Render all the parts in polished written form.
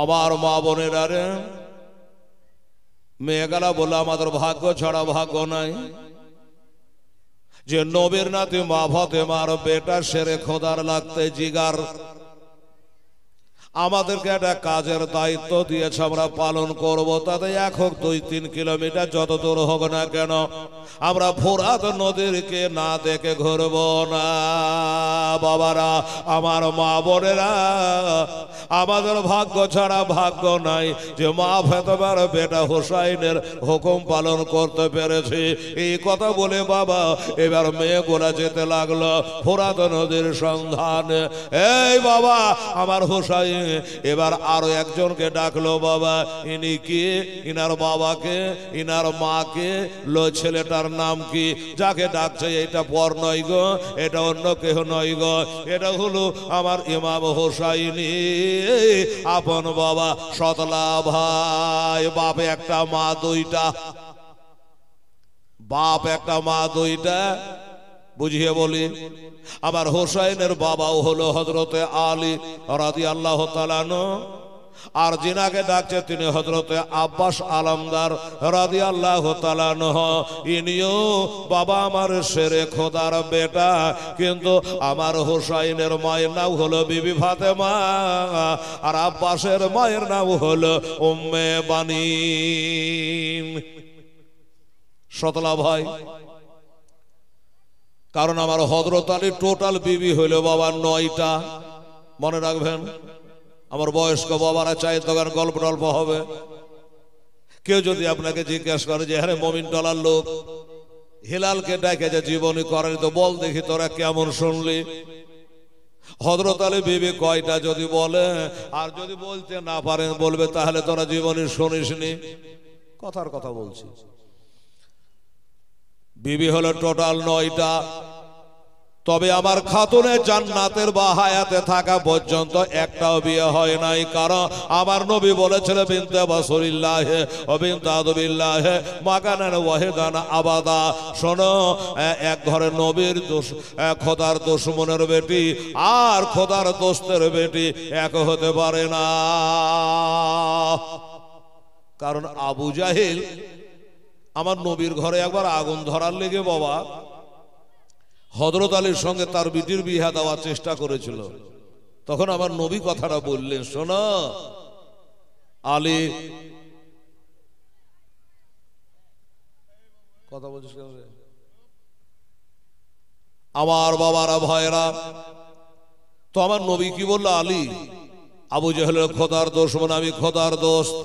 আমার মা বোনেরা রে, মেয়েগুলা বলে আমাদের ভাগ্য ছাড়া ভাগ্য নাই যে নবীর নাতি মা ফাতেমার বেটা শেরে খোদার লাগতে জিগার আমাদেরকে একটা কাজের দায়িত্ব দিয়েছে, আমরা পালন করব। তাতে 1 হোক 2-3 কিলোমিটার যত দূর হোক না কেন আমরা ফোরাত নদীরকে না দেখে ঘুরব না। বাবারা, আমার মা বোনেরা, আমাদের ভাগ্য ছাড়া ভাগ্য নাই যে মা ফাতেমার বেটা হোসাইনের হুকুম পালন করতে পেরেছি। এই কথা বলে বাবা এবার মেয়েগুলা যেতে লাগলো ফোরাত নদীর সন্ধানে। এই বাবা, আমার হোসাইন এবার আরো একজনকে ডাকলো। বাবা, ইনি কি? ইনার বাবাকে, ইনার মাকে, ছেলেটার নাম কি? যাকে ডাকছে এটা পর নয় গো, এটা অন্য কেহ নয় গো, এটা হলো আমার ইমাম হোসাইনি আপন বাবা সতলা ভাই। বাপ একটা মা দুইটা, বাপ একটা মা দুইটা। বুঝিয়ে বলি, আমার হোসাইনের বাবাও হলো হযরতে আলী রাদিয়াল্লাহু তাআলা আনহু, আর যিনাকে ডাকছে তিনি হযরতে আব্বাস আলমদার রাদিয়াল্লাহু তাআলা আনহু। ইনিও বাবা আমার শেরে খোদার বেটা, কিন্তু আমার হোসাইনের মায়ের নাম হলো বিবি ফাতেমা, আর আব্বাসের মায়ের নাম হলো উম্মে বানিন। সতলা ভাই, কারণ আমার হযরত আলীর টোটাল বিবি হইল বাবা 9টা। মনে রাখবেন, আমার বয়স্ক বাবারা চাই তখন গল্প টল্প হবে। কেউ যদি আপনাকে জিজ্ঞাসা করে যে হ্যাঁ মমিন টলার লোক হিলালকে ডাকে যে জীবনী করেন, তো বল দেখি তোরা কেমন শুনলি। হযরত আলী বিবি কয়টা যদি বলে, আর যদি বলতে না পারেন বলবে তাহলে তোরা জীবনী শুনিসনি। কথার কথা বলছি, বিবি হলো টোটাল 9টা। তবে আমার খাতুনে জান্নাতের বা হায়াতে থাকা পর্যন্ত একটাও বিয়ে হয় নাই। কারণ আমার নবী বলেছিলেন বিনতে রাসূলিল্লাহ ও বিনতে আদবিল্লাহ মাকানান ওয়াহিদান আবাদা। শোনো, এক ঘরে নবীর খোদার দুশমনের বেটি আর খোদার দোস্তের বেটি এক হতে পারে না। কারণ আবু জাহেল আমার নবীর ঘরে একবার আগুন ধরার লেগে বাবা হযরত আলীর সঙ্গে তার বিটির বিয়ে দেওয়ার চেষ্টা করেছিল। তখন আমার নবী কথাটা বললেন, শোনো আলী, কথা বলছিস আমার বাবারা ভাইরা, তো আমার নবী কি বললো? আলী, আবু জাহেলের খোদার দুশমন, আমি খোদার দোস্ত,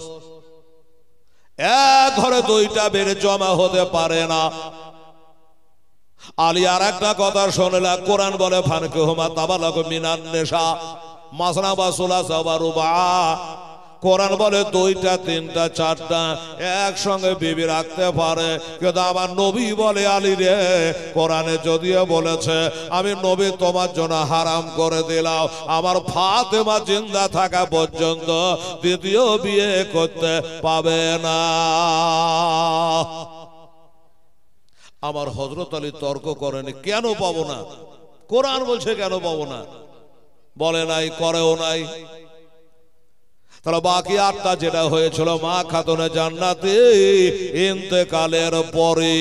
এক ঘরে 2টা বেড়ে জমা হতে পারে না। আলী আর একটা কথা শোনেলা, কোরআন বলে ফানকিহুমা তাবালাকুম মিনান নিসা মাসনা ওয়া সুলাসা ওয়া রুবা। কোরআন বলে 2টা 3টা 4টা একসঙ্গে বিবি রাখতে পারে, কিন্তু আমার নবী বলে আলী রে, কোরআনে যদিও বলেছে আমি নবী তোমার জন্য হারাম করে দিলাম, আমার ফাতেমা জিন্দা থাকা পর্যন্ত দ্বিতীয় বিয়ে করতে পাবে না। আমার হযরত আলী তর্ক করেনি, কেন পাবো না? কোরআন বলছে কেন পাবো না? বলে নাই, করেও নাই। তাহলে বাকি 8টা যেটা হয়েছিল মা খাতুনে জান্নাতে ইন্তেকালের পরে,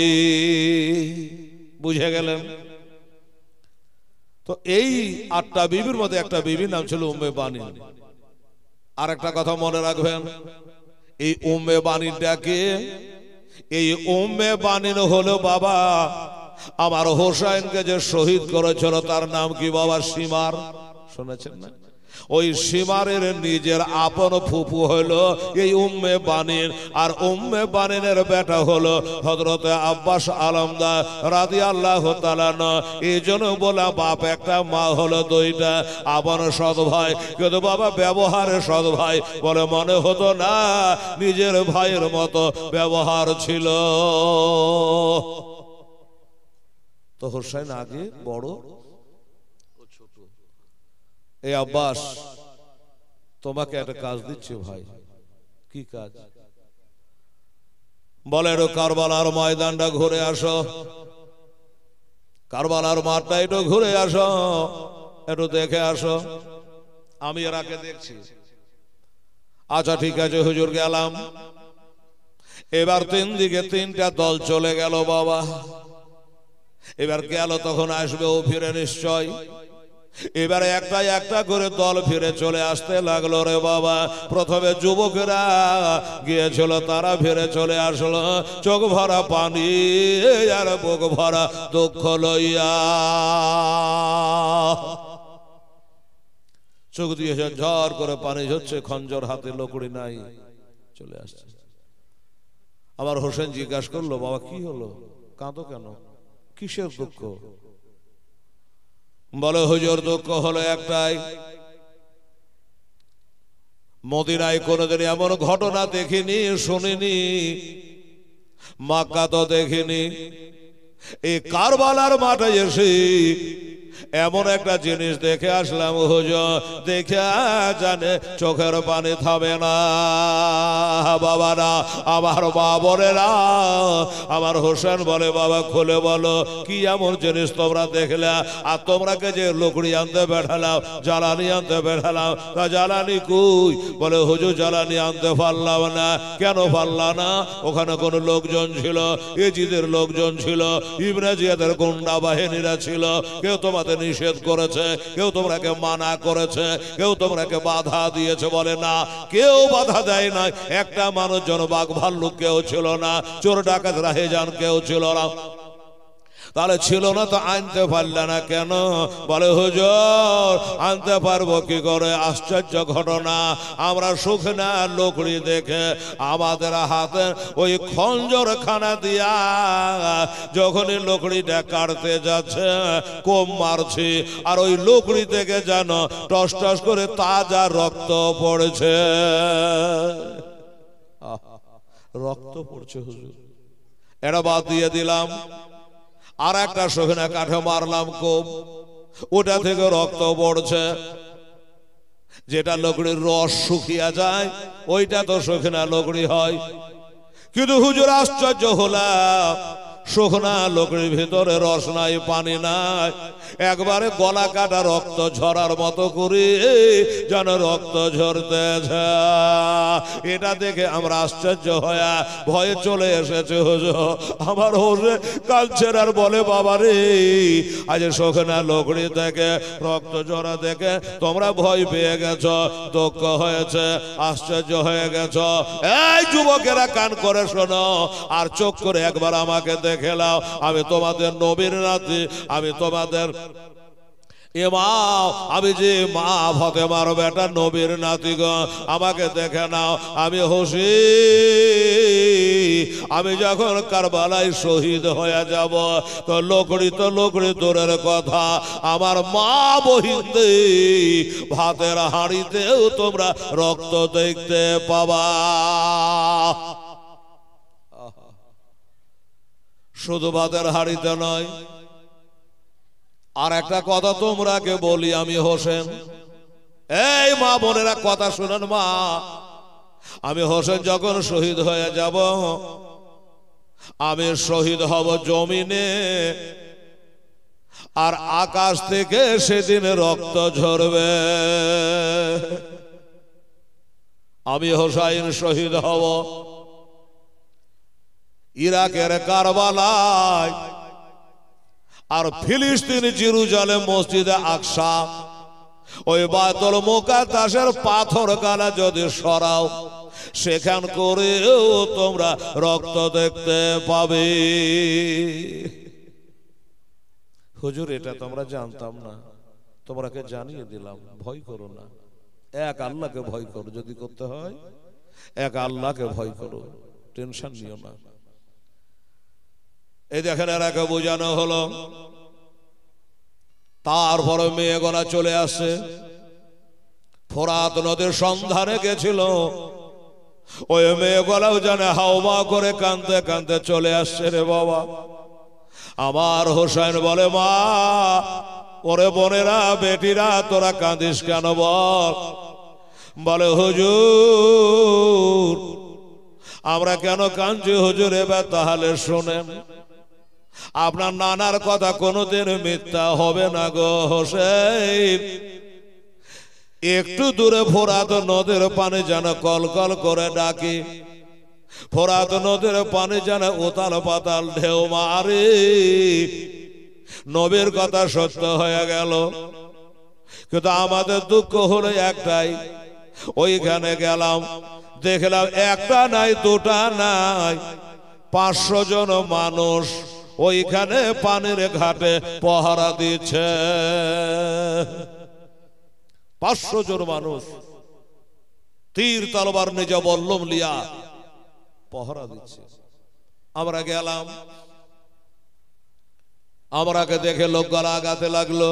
বুঝে গেলেন? তো এই 8টা বিবির মধ্যে একটা বিবির নাম ছিল উম্মে বানিন। আর একটা কথা মনে রাখবেন, এই উম্মে বানিনটাকে, এই উম্মে বানিন হলো বাবা আমার হোসাইনকে যে শহীদ করেছিল তার নাম কি বাবা? সীমার। শুনেছেন না? ওই সীমারের নিজের আপন ফুফু হলো এই উম্মে বানিন, আর উম্মে বানিনের বেটা হলো হযরতে আব্বাস আলমদার রাদিয়াল্লাহু তাআলা আনহু। এই জন্য বলা বাপ একটা মা হলো 2টা, আপন সৎ ভাই, কিন্তু বাবা ব্যবহারে সৎ ভাই বলে মনে হতো না, নিজের ভাইয়ের মতো ব্যবহার ছিল। তো হোসাইন আগে বড়, এই আব্বাস তোমাকে একটা কাজ দিচ্ছে ভাই। কি কাজ? বলে একটু কারবালার ময়দানটা ঘুরে আসো, কারবালার মাঠটা একটু ঘুরে আসো, একটু দেখে আসো। আমি এর আগে দেখছি আচ্ছা ঠিক আছে হুজুর গেলাম। এবার তিন দিকে তিনটা দল চলে গেল বাবা। এবার গেল তখন আসবে ও ফিরে নিশ্চয়। এবারে একটা একটা করে দল ফিরে চলে আসতে লাগলো রে বাবা। প্রথমে যুবকেরা গিয়েছিল, তারা ফিরে চলে আসলো চোখ ভরা পানি আর বুক ভরা দুঃখ লইয়া। চোখ দিয়েছে ঝড় করে পানি ঝরছে, খঞ্জর হাতে, লকড়ি নাই, চলে আসছে। আমার হোসেন জিজ্ঞাসা করলো, বাবা কি হলো, কাঁদো কেন, কিসের দুঃখ? বলে হুজুর দুঃখ হলো একটাই, মদিনায় কোনোদিন এমন ঘটনা দেখিনি, শুনিনি, মক্কা তো দেখিনি, এই কারবালার মাঠে এসে এমন একটা জিনিস দেখে আসলাম হুজুর, দেখে জানে চোখের পানি থামে না। বাবারা, আমার বাবরেরা, আমার হোসেন বলে বাবা খুলে বলো কি এমন জিনিস তোমরা দেখলে? আর তোমরাকে যে লকড়ি আনতে বেঠালাম, জ্বালানি আনতে বেঠালাম, তা জ্বালানি কই? বলে হুজুর জ্বালানি আনতে পারলাম না। কেন পারলা না? ওখানে কোনো লোকজন ছিল, এজিদের লোকজন ছিল, ইবনে জিয়াদের গুন্ডা বাহিনীরা ছিল। কেউ তোমাদের নিষেধ করেছে, কেউ তোমরাকে মানা করেছে, কেউ তোমরাকে বাধা দিয়েছে? বলে না, কেউ বাধা দেয় না। একটা মানুষজন বাঘ ভাল্লুক কেউ ছিল না, চোর ডাকাত রাহেজান কেউ ছিল না। তাহলে ছিল না তো আনতে পারলে না কেন? বলে হুজুর আনতে পারবো কি করে? আশ্চর্য ঘটনা, আমরা শুকনা লকড়ি দেখে আমাদের হাতে ওই খঞ্জর খানা দিয়া যখনই লকড়িটা কাটতে যাচ্ছে কম মারছি, আর ওই লকড়ি থেকে যেন টস টস করে তাজা রক্ত পড়েছে। রক্ত পড়ছে হুজুর, এটা বাদ দিয়ে দিলাম। আর একটা শুকনা কাঠে মারলাম কোপ, ওটা থেকে রক্ত পড়ছে। যেটা লকড়ির রস শুকিয়ে যায় ওইটা তো শুকনা লকড়ি হয়। কিন্তু হুজুর আশ্চর্য হলাম, শুকনা লকড়ির ভিতরে রস নাই, পানি নাই, একবারে গলা কাটা রক্ত ঝরার মতো করে যেন রক্ত ঝরতেছে। এটা দেখে আমরা আশ্চর্য হয়ে ভয়ে চলে এসেছে হুজুর। আমার হোসেন কাঁদছে আর বলে বাবা রে, আজ শুকনা লকড়ি থেকে রক্ত ঝরা দেখে তোমরা ভয় পেয়ে গেছ, দুঃখ হয়েছে, আশ্চর্য হয়ে গেছ। এই যুবকেরা কান করে শোনো আর চোখ করে একবার আমাকে দেখে নাও। আমি তোমাদের নবীর নাতি, আমি তোমাদের ইমাম, আমি যে মা ফাতেমার বেটা নবীর নাতি গো, আমাকে দেখে নাও। আমি হোসেন, আমি যখন কারবালায় শহীদ হয়ে যাব তো লকড়ি দূরের কথা, আমার মা বহিনদের ভাতের হাঁড়িতেও তোমরা রক্ত দেখতে পাবা। শুধু ভাতের হাঁড়িতে নয়, আর একটা কথা তোমরাকে বলি, আমি হোসেন, এই মা বোনেরা কথা শুনেন মা, আমি হোসেন যখন শহীদ হয়ে যাব, আমি শহীদ হব জমিনে, আর আকাশ থেকে সেদিন রক্ত ঝরবে। আমি হোসাইন শহীদ হব ইরাকের কারবালায়, আর ফিলিস্তিন জেরুজালেম মসজিদে আকসা, ওই বায়তুল মুকাদ্দাসের পাথর গালা যদি সরাও, সেখান করেও তোমরা রক্ত দেখতে পাবে। হুজুর এটা তোমরা জানতাম না, তোমরাকে জানিয়ে দিলাম। ভয় করো না, এক আল্লাহকে ভয় করো, যদি করতে হয় এক আল্লাহকে ভয় করো, টেনশন নিও না। এই দেখেন এরাকে বোঝানো হলো। তারপরে মেয়েগোনা চলে আসছে, ফোরাত নদীর সন্ধানে গেছিল, ওই মেয়েগোলাও জানে হাওমা করে কাঁদতে কাঁদতে চলে আসছে রে বাবা। আমার হোসেন বলে মা, ওরে বোনেরা বেটিরা তোরা কাঁদিস কেন বল? বলে হুজুর আমরা কেন কাঁদছি হুজুর? এবার তাহলে শোনেন, আপনার নানার কথা কোনোদিন মিথ্যা হবে না গো হোসেন। একটু দূরে ফোরাত নদীর পানি যেন কল কল করে ডাকে, ফোরাত নদীর পানি যেন উতাল পাতাল ঢেউ মারে। নবীর কথা সত্য হয়ে গেল, কিন্তু আমাদের দুঃখ হলো একটাই, ওইখানে গেলাম দেখলাম একটা নাই দুটা নাই 500 জন মানুষ ওইখানে পানির ঘাটে পহরা দিচ্ছে। 500 জন মানুষ তীর তলবার নিজে বল্লম লিয়া পহরা দিচ্ছে। আমরা গেলাম, আমরাকে দেখে লোক গলা আগাতে লাগলো।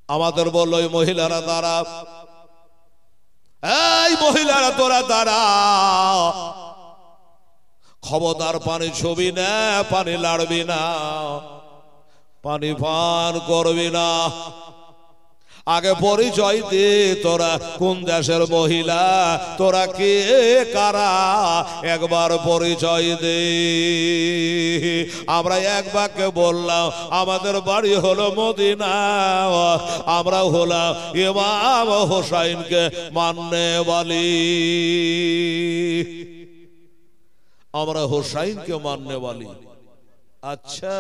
আমাদের বললো এই মহিলারা দাঁড়া, এই মহিলারা তোরা দাঁড়া, খবরদার পানি ছবি না, পানি লাড়বি না, পানি পান করবি না। আগে পরিচয় দে, তোরা কোন দেশের মহিলা, তোরা কে কারা, একবার পরিচয় দে। আমরা এক বাক্যে বললাম আমাদের বাড়ি হলো মদিনা, আমরা হলাম ইমাম হোসাইনকে মাননে वाली, আমরা হোসাইনকে মাননে वाली। আচ্ছা,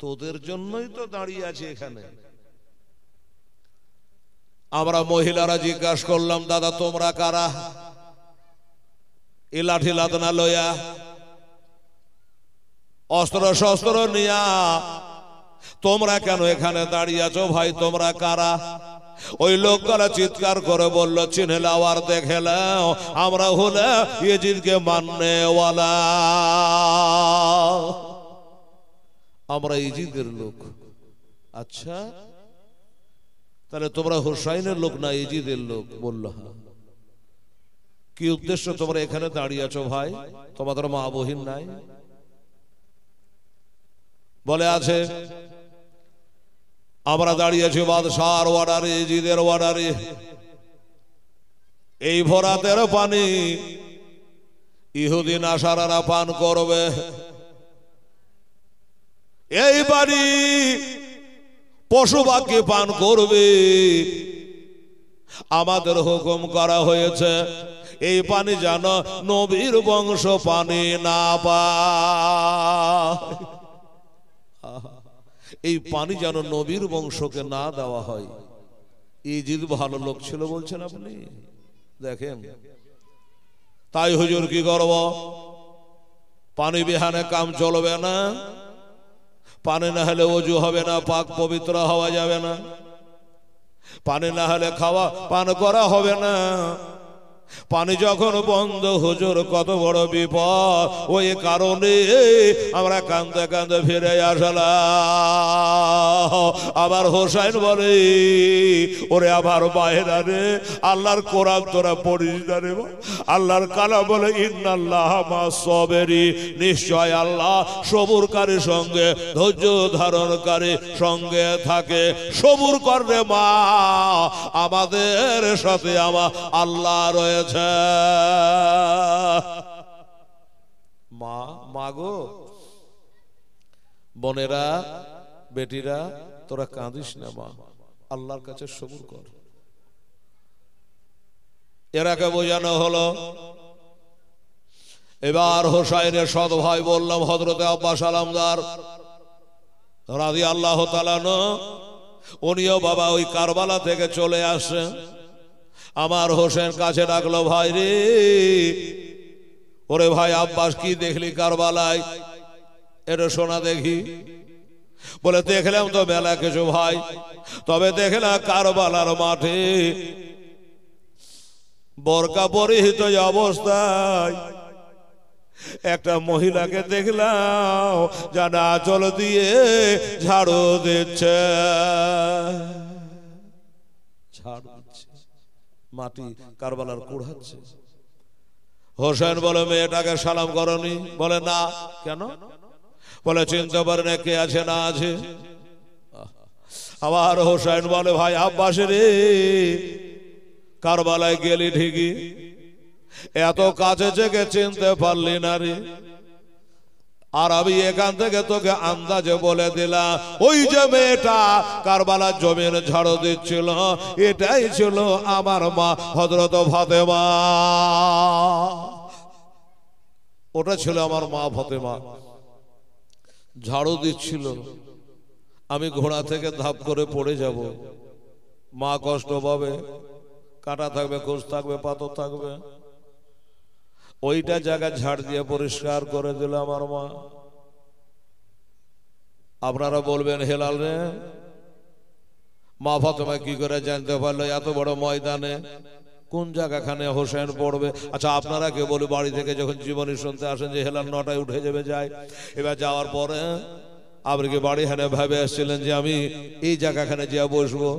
তোদের জন্যই তো দাঁড়িয়ে আছে এখানে। আমরা মহিলারা জিজ্ঞাসা করলাম, দাদা তোমরা কারা? এ লাঠি লাদনা লইয়া, অস্ত্র শস্ত্র নিয়া তোমরা কেন এখানে দাঁড়িয়ে আছো ভাই, তোমরা কারা? ওই লোকগুলা চিৎকার করে বলল, চিনলাও আর দেখলাও, আমরা হলে ইয়েজিদকে মাননে ওয়ালা, আমরা ইয়েজিদের লোক। আচ্ছা, তাহলে তোমরা হুসাইনের লোক না ইয়েজিদের লোক? বলল হ্যাঁ। কি উদ্দেশ্য তোমরা এখানে দাঁড়িয়ে আছো ভাই, তোমাদের মা বহিন নাই? বলে আছে, আমরা দাঁড়িয়ে আছি বাদশার ওয়ার্ডারে, ইয়েজিদের ওয়ার্ডারে। এই ফোরাতের পানি ইহুদি নাসারারা পান করবে। এই পানি পশু পাখি পান করবে। আমাদের হুকুম করা হয়েছে এই পানি যেন নবীর বংশ পানি না পায়, এই পানি যেন নবীর বংশকে না দেওয়া হয়। ইয়েজিদ ভালো লোক ছিল বলছেন আপনি, দেখেন। তাই হুজুর কি করব, পানি বিহানে কাম চলবে না, পানি না হলে ওযু হবে না, পাক পবিত্র হওয়া যাবে না, পানি না হলে খাওয়া পান করা হবে না। পানি যখন বন্ধ হুজুর কত বড় বিপদ, ওই কারণে আমরা কান্দে কান্দে ফিরে আসলাম। আবার হোসাইন বলে, ওরে আমার বাইরা রে, আল্লাহর কোরআন তোরা পড়িস না রে, আল্লাহর কালাম বলে ইন্নাল্লাহ মা'আস সাবিরিন, নিশ্চয় আল্লাহ সবুরকারীর সঙ্গে, ধৈর্য ধারণকারী সঙ্গে থাকে। সবুর কর রে মা, আমাদের সাথে আমার আল্লাহ রয়েছে। মা, মাগো, বোনেরা, বেটিরা, তোরা কাঁদিস না মা, আল্লাহর কাছে সবুর কর। এরাকে বোঝানো হলো। এবার হোসাইনের সৎ ভাই বললাম, হযরতে আব্বাস আলমদার রাদিয়াল্লাহু তাআলা আনহু, উনিও বাবা ওই কারবালা থেকে চলে আসে। আমার হোসেন কাছে ডাকলো, ভাই রে, ওরে ভাই আব্বাস কি দেখলি কারবালায়, এটা শোনা দেখি। বলে দেখলাম তো মেলা কিছু ভাই, তবে দেখলাম কারবালার মাঠে বোরকা পরিহিত অবস্থায় একটা মহিলাকে দেখলাম জানা আঁচল দিয়ে ঝাড়ু দিচ্ছে, ঝাড়ু দিচ্ছে, মাটি কারবালার কুড়াচ্ছে। হোসেন বলে, মেয়েটাকে সালাম করনি? বলে না। কেন? বলে চিনতে পারে না কে আছে না আছে। আবার হোসেন বলে, ভাই আব্বাস রে, কারবালায় গেলি ঠিকই, এত কাছে থেকে চিনতে পারলি না রে। আর আমি এখান থেকে তোকে আন্দাজে বলে দিলাম, ওই যে মেয়েটা কারবালার জমির ঝাড়ু দিচ্ছিল, এটাই ছিল আমার মা হযরত ফাতেমা। ওটা ছিল আমার মা ফাতেমা, ঝাড়ু দিচ্ছিল। আমি ঘোড়া থেকে ধাপ করে পড়ে যাব, মা কষ্ট পাবে, কাটা থাকবে, খোঁজ থাকবে, পাথর থাকবে। ওইটা জায়গা ঝাড় দিয়ে পরিষ্কার করে দিল আমার মা। আপনারা বলবেন, হেলাল রে, মা ফাতেমা কি করে জানতে পারলো এত বড় ময়দানে কোন জায়গাখানে হোসেন পড়বে? আচ্ছা আপনারা কে বলে বাড়ি থেকে যখন জীবনী শুনতে আসেন যে হেলাল 9টায় উঠে যাবে, যায়। এবার যাওয়ার পরে আপনি কি বাড়ি হানে ভাবে এসেছিলেন যে আমি এই জায়গাখানে যে বসবো?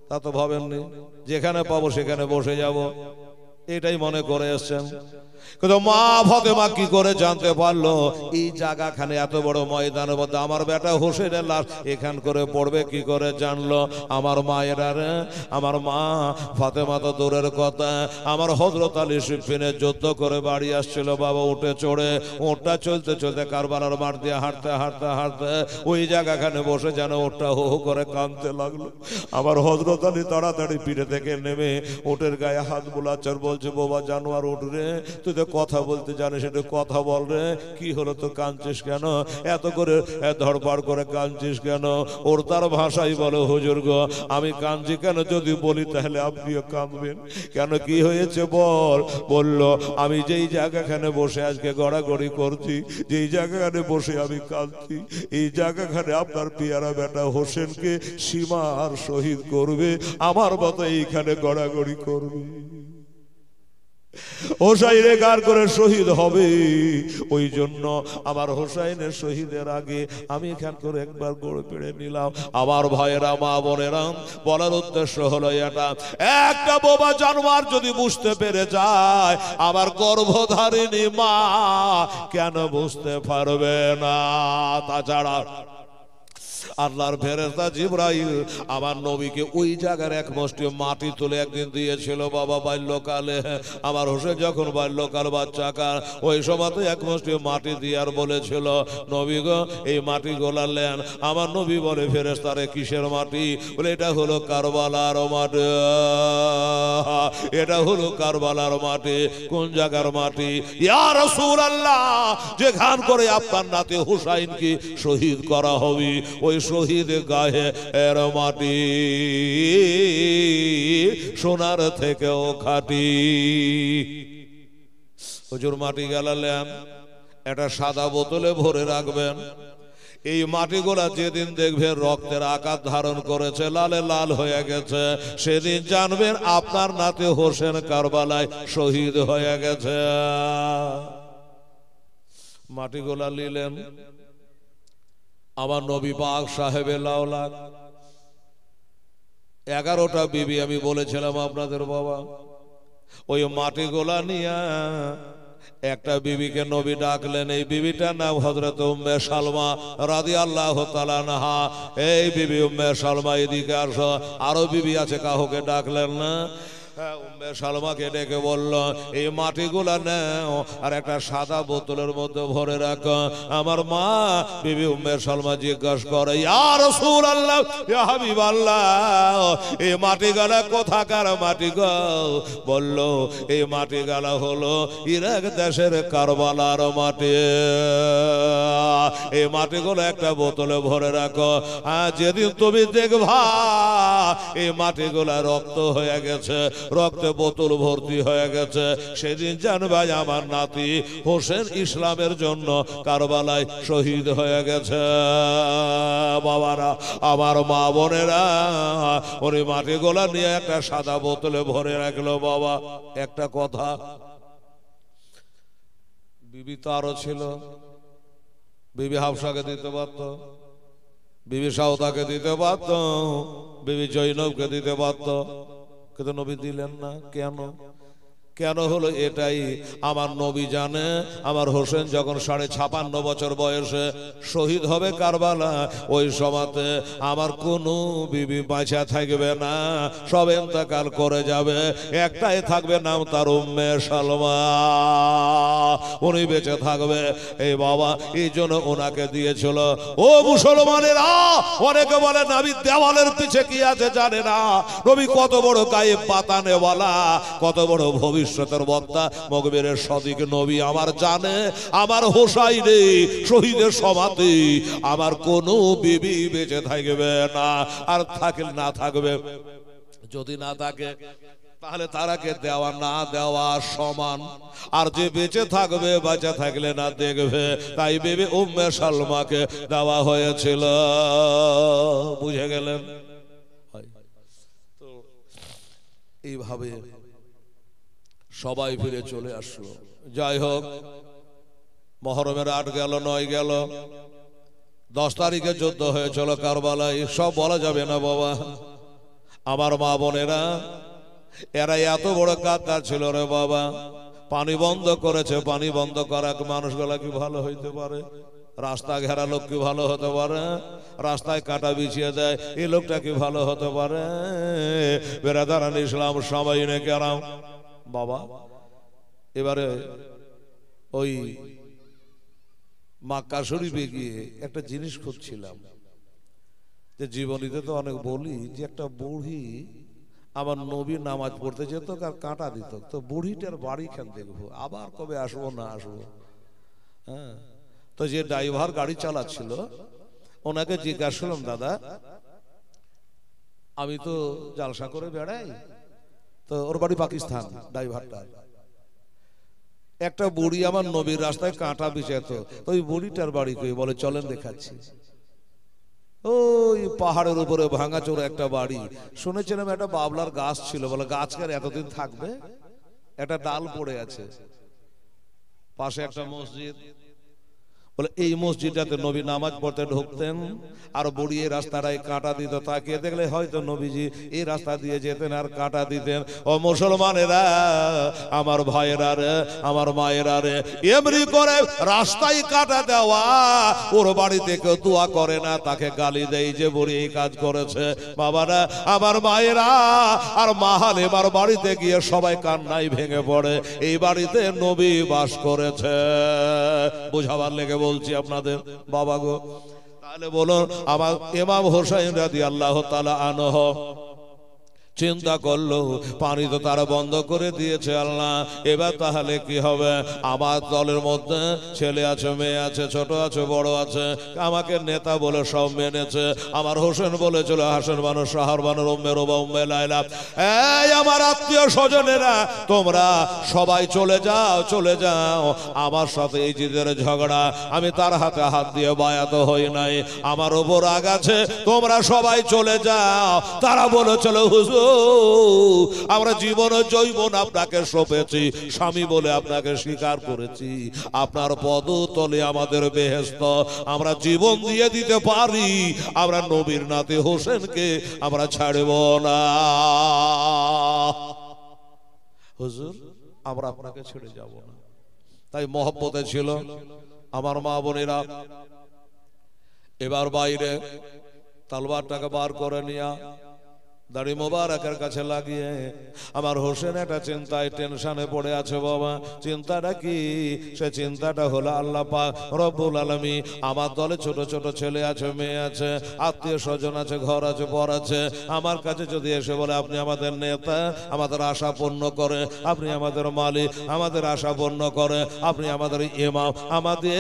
তা তো ভাবেননি, যেখানে পাবো সেখানে বসে যাব, এটাই মনে করে এসছেন। কিন্তু মা ফাতেমা কি করে জানতে পারলো এই জায়গাখানে এত বড় ময়দানের মধ্যে আমার বেটা হোসেনের লাশ এখান করে পড়বে? কি করে জানলো? আমার মায়েরা রে, আমার মা ফাতেমা তো দূরের কথা, আমার হযরত আলী সিফিনে যুদ্ধ করে বাড়ি আসছিল বাবা, উঠে চড়ে, ওটা চলতে চলতে কারবালার মাঠ দিয়ে হাঁটতে হাঁটতে হাঁটতে ওই জায়গাখানে বসে যেন ওটা হো হো করে কাঁদতে লাগলো। আমার হযরত আলী তাড়াতাড়ি পিঠে থেকে নেমে ওটের গায়ে হাত বুলাচ্ছেন, বলছে, বাবা জানোয়ার উঠ রে, তুই তো কথা বলতে জানিস, একটু কথা বল রে। কি হলো তো, কাঁদছিস কেন? এত করে ধড়পড় করে কাঁদছিস কেন? ওর তার ভাষাই বলে, হুজুর গো আমি কাঁদছি কেন যদি বলি তাহলে আপনিও কাঁদবেন কেন? কি হয়েছে বল। বলল, আমি যেই জায়গাখানে বসে আজকে গড়াগড়ি করছি, যেই জায়গাখানে বসে আমি কাঁদছি, এই জায়গাখানে আপনার পেয়ারা বেটা হোসেনকে সীমার শহীদ করবে, আমার মতো এইখানে গড়াগড়ি করবে, হোসাইনে গার করে শহীদ হবে। ওই জন্য আমার হোসাইনের শহীদের আগে আমি এখান করে একবার গড়ে পেড়ে নিলাম। আমার ভাইয়েরা, মা বোনেরা, বলার উদ্দেশ্য হলো এটা, একটা বোবা জানোয়ার যদি বুঝতে পেরে যায়, আমার গর্ভধারিণী মা কেন বুঝতে পারবে না? তাছাড়া আল্লাহর ফেরেশতা জিবরাইল আমার নবীকে ওই জায়গার এক মুষ্টি মাটি তুলে একদিন দিয়েছিল বাবা বাল্যকালে। আমার হোসেন যখন বাল্যকাল বাচ্চাকাল, ওই সময় এক মুষ্টি মাটি দিয়ে আর বলেছিল, নবী গো এই মাটি গোলালেন। আমার নবী বলে, ফেরেশতারে কিসের মাটি? বলে, এটা হলো কারবালার মাটি, এটা হলো কারবালার মাটি। কোন জায়গার মাটি? ইয়া রাসূলুল্লাহ, যেখান করে আপনার নাতি হুসাইনকে শহীদ করা হবে, ওই শহীদ গায়ে এর মাটি সোনার থেকেও খাঁটি। হুজুর মাটি গেলালেন, একটা সাদা বোতলে ভরে রাখবেন। এই মাটিগুলা যেদিন দেখবেন রক্তের আকার ধারণ করেছে, লালে লাল হয়ে গেছে, সেদিন জানবেন আপনার নাতি হোসেন কারবালায় শহীদ হয়ে গেছে। মাটিগুলা নিলেন, আমার নবী পাক সাহেবে লাউলাক 11টা বিবি আমি বলেছিলাম আপনাদের বাবা, ওই মাটিগুলা নিয়ে একটা বিবিকে নবী ডাকলেন। এই বিবিটার নাম হযরত উম্মে সালমা রাদিয়াল্লাহু তাআলা আনহা। এই বিবি উম্মে সালমা, এদিকে আসো। আরো বিবি আছে, কাউকে ডাকলেন না? উম্মে সালমাকে ডেকে বলল, এই মাটিগুলা নাও আর একটা সাদা বোতলের মধ্যে ভরে রাখো। আমার মা বিবি উম্মে সালমা জিজ্ঞাসা করে, ইয়া রাসূলুল্লাহ, ইয়া হাবিবাল্লাহ, এই মাটিগুলা কোথাকার মাটি গো? বলল, এই মাটিগুলা হলো ইরাক দেশের কারবালার মাটি। এই মাটিগুলো একটা বোতলে ভরে রাখো, যেদিন তুমি দেখবা এই মাটিগুলা রক্ত হয়ে গেছে, রক্তে বোতল ভর্তি হয়ে গেছে, সেদিন জানবাই আমার নাতি হোসেন ইসলামের জন্য কারবালায় শহীদ হয়ে গেছে। বাবারা, আমার মা বোনেরা, ওই মাটিগুলা নিয়ে একটা সাদা বোতলে ভরে রাখলো। বাবা, একটা কথা, বিবি তো আরো ছিল, বিবি হাফসাকে দিতে পারত, বিবি সাউদাকে দিতে পারত, বিবি জৈনবকে দিতে পারত, কিন্তু নবী দিলেন না। কেন? কেন হলো এটাই, আমার নবী জানে আমার হোসেন যখন 56.5 বছর বয়সে শহীদ হবে কারবালা, ওই সময়তে আমার কোনো বিবি বাঁচা থাকবে না, সব ইন্তেকাল করে যাবে, একটাই থাকবে, নাম তার উম্মে সালমা, উনি বেঁচে থাকবে। এই বাবা এই জন্য ওনাকে দিয়েছিল। ও মুসলমানেরা, অনেকে বলে নবী দেওয়ালের পিছে কি আছে জানে না। নবী কত বড় গায়ে পাতানেওয়ালা, কত বড় ভবিষ্যতের বক্তা, মকবরের সদিক নবী আমার জানে আমার হোসাইনে শহীদের সমাধি আমার কোনো বিবি বেঁচে থাকবে না, আর থাকলে না থাকবে, যদি না থাকে তাহলে তারাকে দেওয়া না দেওয়া সমান, আর যে বেঁচে থাকবে বেঁচে থাকলে না দেখবে। তাই বিবি উম্মে সালমাকে দেওয়া হয়েছিল। বুঝে গেলেন? তো এইভাবে সবাই ফিরে চলে আসলো। যাই হোক, মহরমের 8 গেল, 9 গেল, 10 তারিখে যুদ্ধ হয়েছিল কারবালায়। সব বলা যাবে না বাবা, আমার মা বোনেরা এরা এত বড় গাদ্দার ছিল রে বাবা। পানি বন্ধ করেছে, পানি বন্ধ করা মানুষগুলা কি ভালো হইতে পারে? রাস্তা ঘেরা লোক কি ভালো হতে পারে? রাস্তায় কাটা বিছিয়ে দেয় এই লোকটা কি ভালো হতে পারে? বেরাদারান ইসলাম সবাই কেরাম বাবা। এবারে ওই মক্কা শরীফে গিয়ে একটা জিনিস খুঁজছিলাম, যে জীবনীতে তো অনেক বলি যে একটা বুড়ি আমার নবী নামাজ পড়তে যেত আর কাঁটা দিত, তো বুড়িটার বাড়ি খান দেখবো, আবার কবে আসবো না আসবো। হ্যাঁ, তো যে ড্রাইভার গাড়ি চালাচ্ছিল ওনাকে জিজ্ঞাসা করলাম, দাদা আমি তো জালসা করে বেড়াই, তো ওর বাড়ি পাকিস্তান ড্রাইভারটা, একটা বুড়ি আমার নবীর রাস্তায় কাঁটা বিছাত, তো ওই বুড়িটার বাড়ি কই? বলে চলেন দেখাচ্ছি। ওই পাহাড়ের উপরে ভাঙাচোরা একটা বাড়ি। শুনেছিলাম একটা বাবলার গাছ ছিল, বলে গাছকে এতদিন থাকবে, একটা ডাল পড়ে আছে, পাশে একটা মসজিদ, বলে এই মসজিদটাতে নবী নামাজ পড়তে ঢুকতেন, আর বুড়ি এই রাস্তাটায় কাঁটা দিত, তাকিয়ে দেখলে হয়তো নবীজি এই রাস্তা দিয়ে যেতেন আর কাঁটা দিতেন। ও মুসলমানেরা, আমার ভাইয়েরা রে, আমার মায়েরা রে, এমনি করে রাস্তায় কাঁটা দেওয়া, ওর বাড়িতে কেউ দোয়া করে না, তাকে গালি দেয় যে বুড়ি এই কাজ করেছে। বাবারা, আমার মায়েরা আর মাহাল এবার বাড়িতে গিয়ে সবাই কান্নায় ভেঙে পড়ে, এই বাড়িতে নবী বাস করেছে। বুঝাবার লেগে বলছি আপনাদের বাবা গো। তাহলে বলুন, আমার ইমাম হোসেন রাদিয়াল্লাহু তাআলা আনহু চিন্তা করলো, পানি তো তারা বন্ধ করে দিয়েছে আল্লাহ, এবার তাহলে কি হবে? আমার দলের মধ্যে ছেলে আছে, মেয়ে আছে, ছোট আছে, বড় আছে, আমাকে নেতা বলে সব মেনেছে। আমার হোসেন বলেছিল, হাসান বানু, শাহর বানু, উম্মে রুবা, উম্মে লাইলা, এই আমার আত্মীয় স্বজনেরা তোমরা সবাই চলে যাও, চলে যাও। আমার সাথে এই জিদের ঝগড়া, আমি তার হাতে হাত দিয়ে বায়াত হই নাই, আমার ওপর রাগ আছে, তোমরা সবাই চলে যাও। তারা বলেছিল, হুজুর আমরা জীবন জৈবন আপনাকে সঁপেছি, স্বামী বলে আপনাকে স্বীকার করেছি, আপনার পদতলে আমাদের বেহেশত, আমরা জীবন দিয়ে দিতে পারি, আমরা নবীর নাতি হোসেনকে আমরা ছাড়ব না। হুজুর আমরা আপনাকে ছেড়ে যাব না। তাই মহব্বতে ছিল আমার মা বোনেরা। এবার বাইরে তলোয়ারটাকে বার করে নিয়া দাড়ি মোবারকের কাছে লাগিয়ে আমার হোসেন একটা চিন্তায় টেনশনে পড়ে আছে বাবা। চিন্তাটা কি? সে চিন্তাটা হলো আল্লাহ পাক রব্বুল আলামিন, আমার দলে ছোট ছোট ছেলে আছে, মেয়ে আছে, আত্মীয় স্বজন আছে, ঘর আছে, পর আছে, আমার কাছে যদি এসে বলে আপনি আমাদের নেতা, আমাদের আশা পূর্ণ করে, আপনি আমাদের মালিক, আমাদের আশা পূর্ণ করে, আপনি আমাদের ইমাম, আমাদের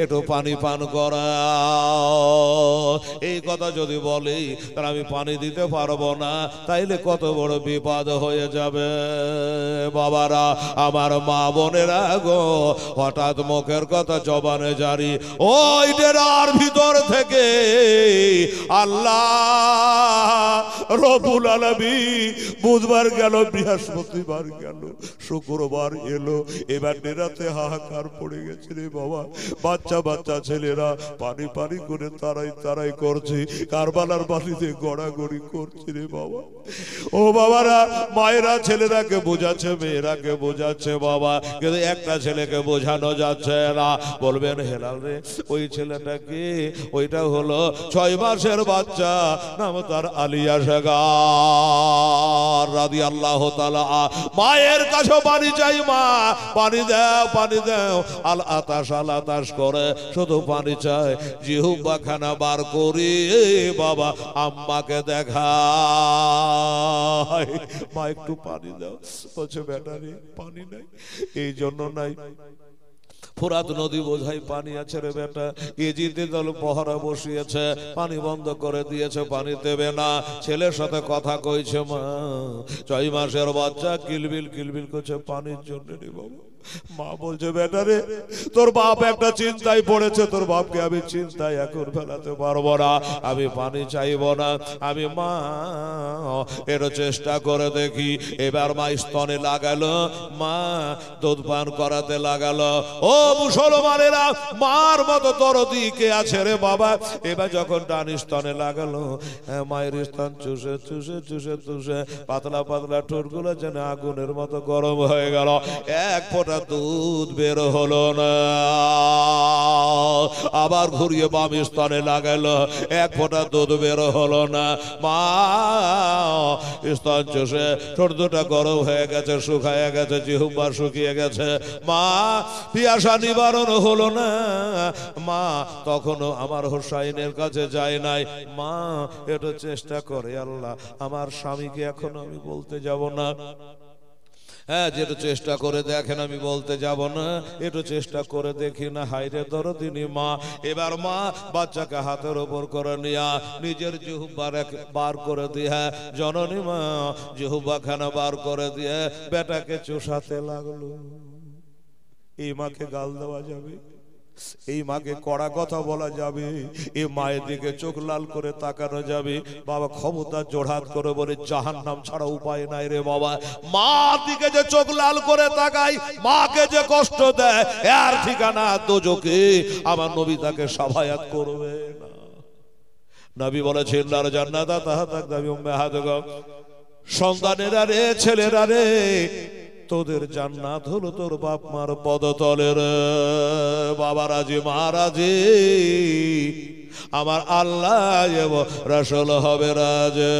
একটু পানি পান করা, এই কথা যদি বলি তাহলে আমি পানি দিতে পারবো না, তাইলে কত বড় বিপদ হয়ে যাবে। বাবারা, আমার মা বোনেরা গো, হঠাৎ মুখের কথা জবানে জারি, ওই ডেরার ভিতর থেকে আল্লাহ রব্বুল আলামিন বুধবার গেল, বৃহস্পতিবার গেল, শুক্রবার এলো, এবার ডেরাতে হাহাকার পড়ে গেছে রে বাবা। বাচ্চা বাচ্চা ছেলেরা পানি পানি করে তারাই তারাই করছে, কারবালার বাড়িতে গড়াগড়ি করছে রে রে বাবা। ও বাবারা, মায়েরা ছেলেরাকে বোঝাচ্ছে, মেয়েরাকে বোঝাচ্ছে বাবা, কিন্তু একটা ছেলেকে বোঝানো যাচ্ছে না। বলবেন হেলাল রে, ওই ছেলেটা কি? ওইটা হলো 6 মাসের বাচ্চা, নাম তার আলিয়া সাগার রাদিয়াল্লাহু তাআলা। মায়ের কাছে পানি চাই, মা পানি দাও, পানি দাও। আল আতাশ করে শুধু পানি চায়। জিহ্বা খানা বার করি বাবা আম্মাকে দেখা, মা একটু পানি দাও। বলছে ব্যাটারি পানি নাই, এই জন্য নাই। ফোরাত নদী বোঝাই পানি আছে রে বেটা। ইজিতে দল পহরা বসিয়েছে, পানি বন্ধ করে দিয়েছে, পানি দেবে না। ছেলের সাথে কথা কইছে, মা 6 মাসের বাচ্চা কিলবিল কিলবিল করছে পানির জন্য রে বাবা। মা বলছে বেটারে, তোর বাপ একটা চিন্তায় পড়েছে, তোর বাপকে আমি চিন্তায় এখন ফেলাতে পারবো না, আমি পানি চাইবো না। আমি মা এর চেষ্টা করে দেখি। এবার মা স্তনে লাগালো, মা দুধ পান করাতে লাগালো। ও মুসলমানেরা, মার মতো দরদি কে আছে রে বাবা? এবার যখন ডান স্তনে লাগালো, মায়ের স্তন চুষে চুষে চুষে চুষে পাতলা পাতলা ঠোঁটগুলো যেন আগুনের মতো গরম হয়ে গেল। এক ফোঁটা দুধ বের হলো না। আবার ঘুরিয়ে বাম স্তনে লাগালো, এক ফোঁটা দুধ বের হলো না। মা স্তন চুষে ঠোঁট দুটা গরম হয়ে গেছে, শুকায় গেছে, জিহ্বা শুকিয়ে গেছে। মা পিয়াসা নিবারণ হলো না। মা তখনও আমার হোসাইনের কাছে যায় নাই। মা একটু চেষ্টা করে, আল্লাহ আমার স্বামীকে এখন আমি বলতে যাব না। হ্যাঁ, যেটা চেষ্টা করে দেখেন, আমি বলতে যাব না, একটু চেষ্টা করে দেখি না। হাইরে দরদিনী মা। এবার মা বাচ্চাকে হাতের উপর করে নিয়া নিজের জিহ্বা বার করে দিয়ে, জননী মা জিহ্বা খানা বার করে দিয়ে বেটাকে চুষাতে লাগলো। এই মাকে গাল দেওয়া যাবে? এই মাকে কড়া কথা বলা যাবে? এই মায়ের দিকে চোখ লাল করে তাকানো যাবে? বাবা ক্ষমতা জোড়হাত করে বলে, জাহান্নাম ছাড়া উপায় নাই রে বাবা। মা দিকে যে চোখ লাল করে তাকাই, মাকে যে কষ্ট দেয়, এর ঠিকানা দোজখে। আমার নবী তাকে সাফায়াত করবে না। নবী বলেছেন, লার জান্নাতা তাহাতা দাবি উম্মাহাতুকুম, সন্তানেরা রে, ছেলেরা রে, তোদের জান্নাত হলো তোর বাপ মার পদতলের। বাবা রাজি, মহারাজি, আমার আল্লাহ রাসূল হবে রাজা।